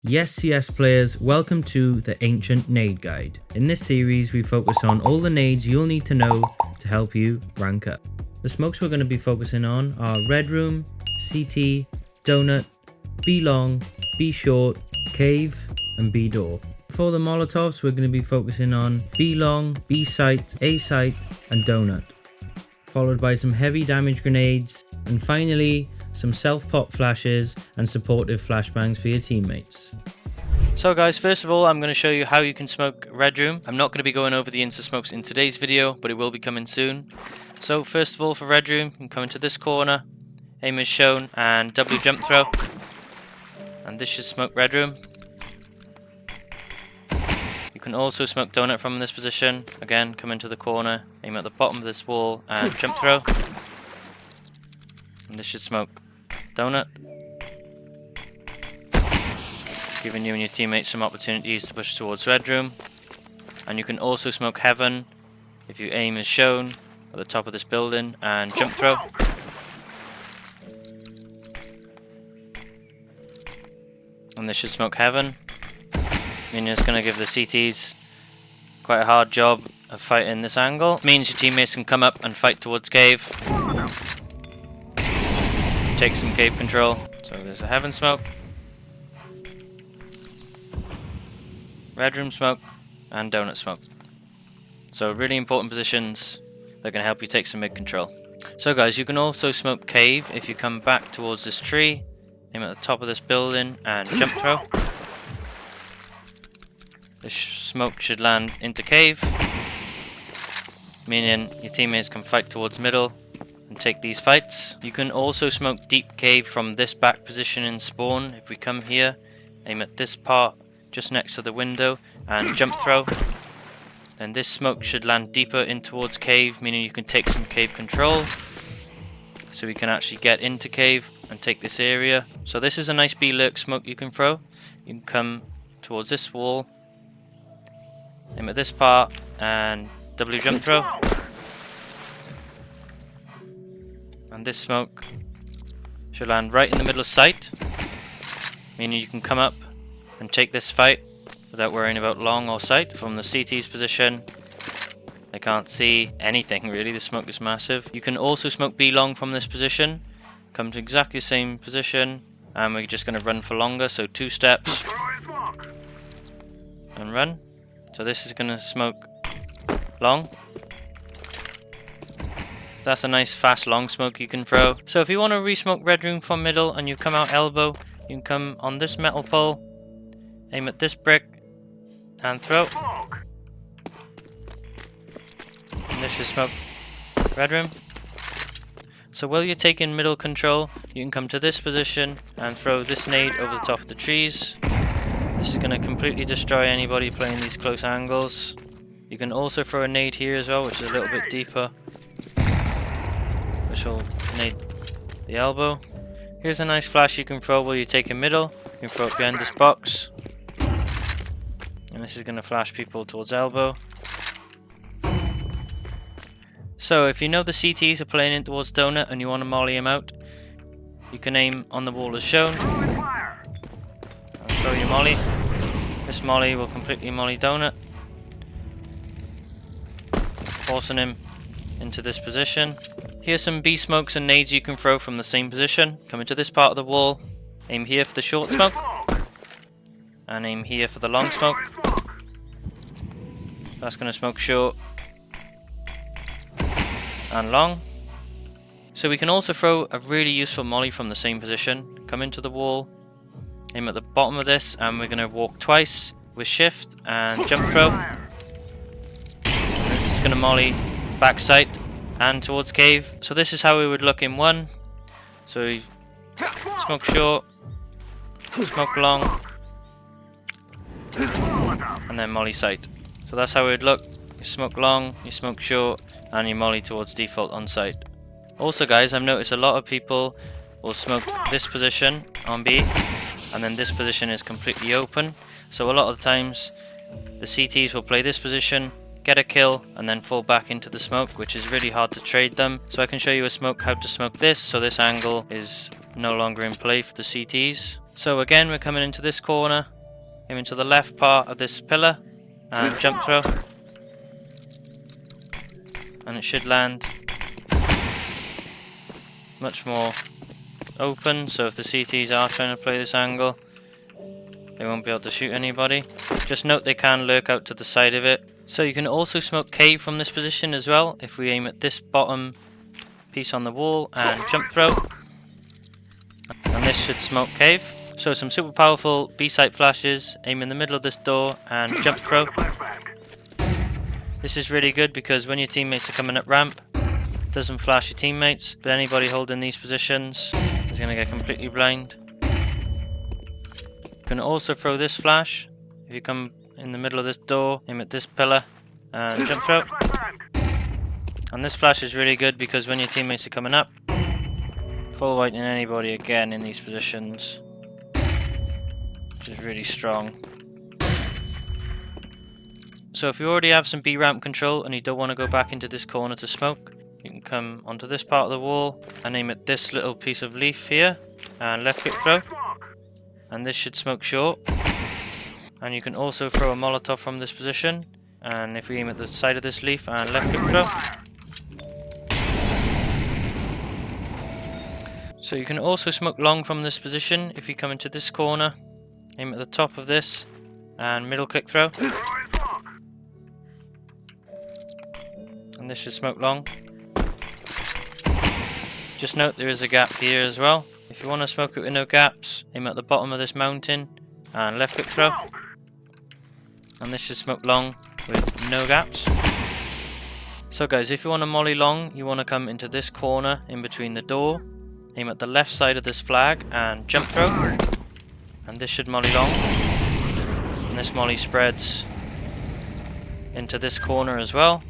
Yes, CS players, welcome to the Ancient Nade Guide. In this series, we focus on all the nades you'll need to know to help you rank up. The smokes we're going to be focusing on are Red Room, CT, Donut, B Long, B Short, Cave, and B Door. For the Molotovs, we're going to be focusing on B Long, B Site, A Site, and Donut. Followed by some heavy damage grenades, and finally, some self-pop flashes and supportive flashbangs for your teammates. So guys, first of all I'm going to show you how you can smoke Red Room. I'm not going to be going over the insta smokes in today's video, but it will be coming soon. So first of all, for Red Room, you can come into this corner, aim as shown, and W jump throw. And this should smoke Red Room. You can also smoke Donut from this position. Again, come into the corner, aim at the bottom of this wall, and jump throw. And this should smoke Donut, giving you and your teammates some opportunities to push towards Red Room. And you can also smoke Heaven if you aim as shown at the top of this building and jump throw. And this should smoke Heaven, meaning it's going to give the CTs quite a hard job of fighting this angle. It means your teammates can come up and fight towards Cave. Take some cave control. So there's a Heaven smoke, Red Room smoke, and Donut smoke. So really important positions that can help you take some mid control. So guys, you can also smoke Cave if you come back towards this tree, aim at the top of this building and jump throw. This smoke should land into Cave, meaning your teammates can fight towards middle and take these fights. You can also smoke Deep Cave from this back position in spawn. If we come here, aim at this part just next to the window and jump throw, then this smoke should land deeper in towards Cave, meaning you can take some Cave control, so we can actually get into Cave and take this area. So this is a nice B lurk smoke you can throw. You can come towards this wall, aim at this part and W jump throw. And this smoke should land right in the middle of sight, meaning you can come up and take this fight without worrying about long or sight. From the CT's position, they can't see anything really, the smoke is massive. You can also smoke B long from this position, come to exactly the same position, and we're just going to run for longer, so 2 steps and run. So this is going to smoke long. That's a nice fast long smoke you can throw. So if you want to re-smoke Red Room from middle and you come out elbow, you can come on this metal pole, aim at this brick and throw. And this should smoke Red Room. So while you're taking middle control, you can come to this position and throw this nade over the top of the trees. This is going to completely destroy anybody playing these close angles. You can also throw a nade here as well, which is a little bit deeper, which will nade the elbow. Here's a nice flash you can throw while you take a middle. You can throw it behind this box, and this is going to flash people towards elbow. So if you know the CTs are playing in towards Donut and you want to molly him out, you can aim on the wall as shown and throw your molly. This molly will completely molly Donut, forcing him into this position. Here's some B smokes and nades you can throw from the same position. Come into this part of the wall, aim here for the short smoke, and aim here for the long smoke. That's going to smoke short and long. So we can also throw a really useful molly from the same position. Come into the wall, aim at the bottom of this, and we're going to walk twice with shift and jump throw. And this is going to molly back sight and towards Cave. So this is how we would look in one. So you smoke short, smoke long, and then molly sight. So that's how it would look. You smoke long, you smoke short, and you molly towards default on sight. Also guys, I've noticed a lot of people will smoke this position on B, and then this position is completely open. So a lot of the times the CTs will play this position, get a kill, and then fall back into the smoke, which is really hard to trade them. So I can show you how to smoke this, so this angle is no longer in play for the CTs. So again, we're coming into this corner, aim into the left part of this pillar, and jump throw. And it should land much more open, so if the CTs are trying to play this angle, they won't be able to shoot anybody. Just note they can lurk out to the side of it. So you can also smoke cave from this position as well, if we aim at this bottom piece on the wall and jump throw. And this should smoke cave. So some super powerful B-site flashes, aim in the middle of this door and jump throw. This is really good because when your teammates are coming up ramp, it doesn't flash your teammates, but anybody holding these positions is going to get completely blind. You can also throw this flash. If you come in the middle of this door, aim at this pillar and jump throw. And this flash is really good because when your teammates are coming up, full whiting anybody again in these positions, which is really strong. So if you already have some B ramp control and you don't want to go back into this corner to smoke, you can come onto this part of the wall and aim at this little piece of leaf here and left click throw. And this should smoke short. And you can also throw a Molotov from this position, and if we aim at the side of this leaf and left click throw. So you can also smoke long from this position if you come into this corner, aim at the top of this and middle click throw. And this should smoke long. Just note there is a gap here as well. If you want to smoke it with no gaps, aim at the bottom of this mountain and left click throw. And this should smoke long with no gaps. So guys, if you want to molly long, you want to come into this corner in between the door, aim at the left side of this flag and jump throw. And this should molly long. And this molly spreads into this corner as well.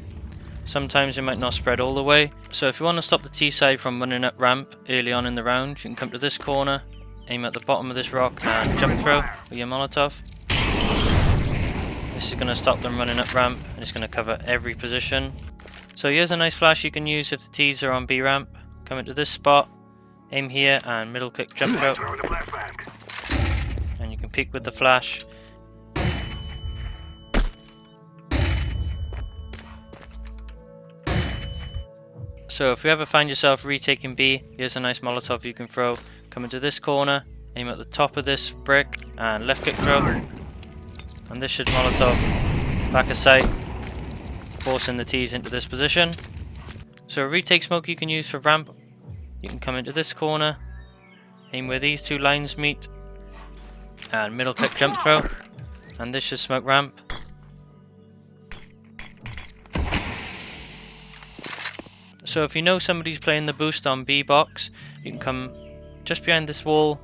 Sometimes it might not spread all the way. So if you want to stop the T side from running up ramp early on in the round, you can come to this corner, aim at the bottom of this rock and jump throw with your Molotov. This is going to stop them running up ramp and it's going to cover every position. So here's a nice flash you can use if the T's are on B ramp. Come into this spot, aim here and middle click jump throw. And you can peek with the flash. So if you ever find yourself retaking B, here's a nice Molotov you can throw. Come into this corner, aim at the top of this brick and left click throw. And this should Molotov back of sight, forcing the T's into this position. So a retake smoke you can use for ramp. You can come into this corner, aim where these two lines meet and middle click jump throw. And this should smoke ramp. So if you know somebody's playing the boost on B box, you can come just behind this wall,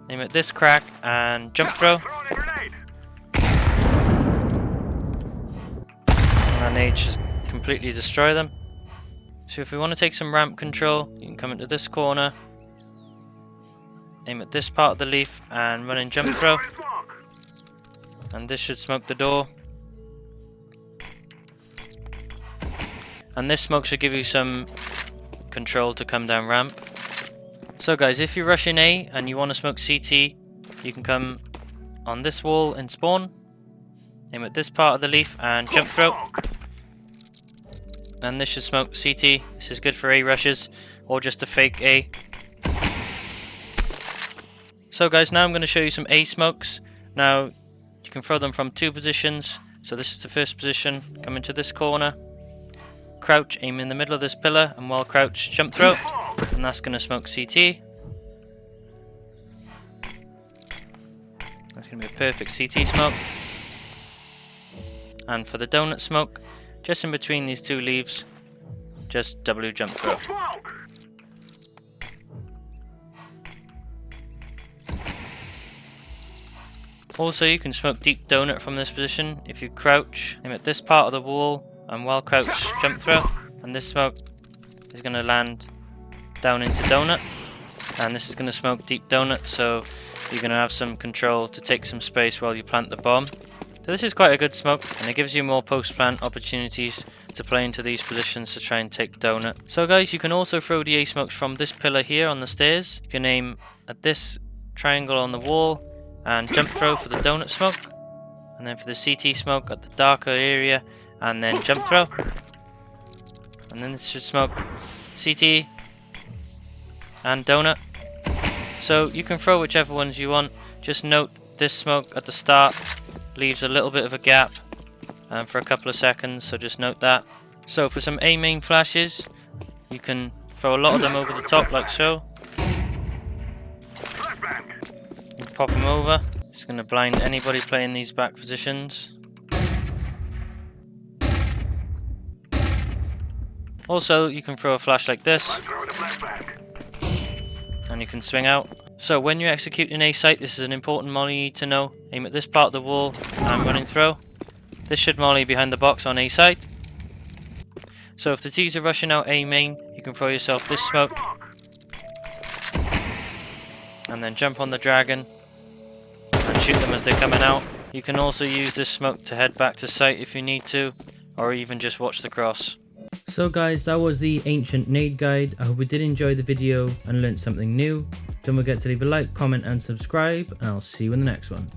aim at this crack and jump throw. And that nade just completely destroy them. So if we want to take some ramp control, you can come into this corner, aim at this part of the leaf and run in jump throw. And this should smoke the door. And this smoke should give you some control to come down ramp. So guys, if you rush in A and you want to smoke CT, you can come on this wall and spawn, aim at this part of the leaf and jump throw. And this should smoke CT. This is good for A rushes or just to fake A. So guys, now I'm going to show you some A smokes. Now you can throw them from two positions. So this is the first position, come into this corner, crouch, aim in the middle of this pillar and while crouched jump throw, and that's going to smoke CT. That's going to be a perfect CT smoke. And for the donut smoke, just in between these two leaves, just W jump throw. Also you can smoke deep donut from this position. If you crouch, aim at this part of the wall and while crouched jump throw, and this smoke is going to land down into donut, and this is going to smoke deep donut, so you're going to have some control to take some space while you plant the bomb. So this is quite a good smoke and it gives you more post plant opportunities to play into these positions to try and take donut. So guys, you can also throw the A smokes from this pillar here on the stairs. You can aim at this triangle on the wall, and jump throw for the donut smoke. And then for the CT smoke at the darker area, and then jump throw. And then this should smoke CT and donut. So you can throw whichever ones you want. Just note this smoke at the start leaves a little bit of a gap for a couple of seconds, so just note that. So for some A main flashes, you can throw a lot of them over the top like so. You pop them over. It's going to blind anybody playing these back positions. Also, you can throw a flash like this, and you can swing out. So when you execute an A site, this is an important molly you need to know. Aim at this part of the wall and run and throw. This should molly behind the box on A site. So if the T's are rushing out A main, you can throw yourself this smoke, and then jump on the dragon and shoot them as they're coming out. You can also use this smoke to head back to site if you need to, or even just watch the cross. So guys, that was the Ancient Nade Guide. I hope you did enjoy the video and learned something new. Don't forget to leave a like, comment and subscribe, and I'll see you in the next one.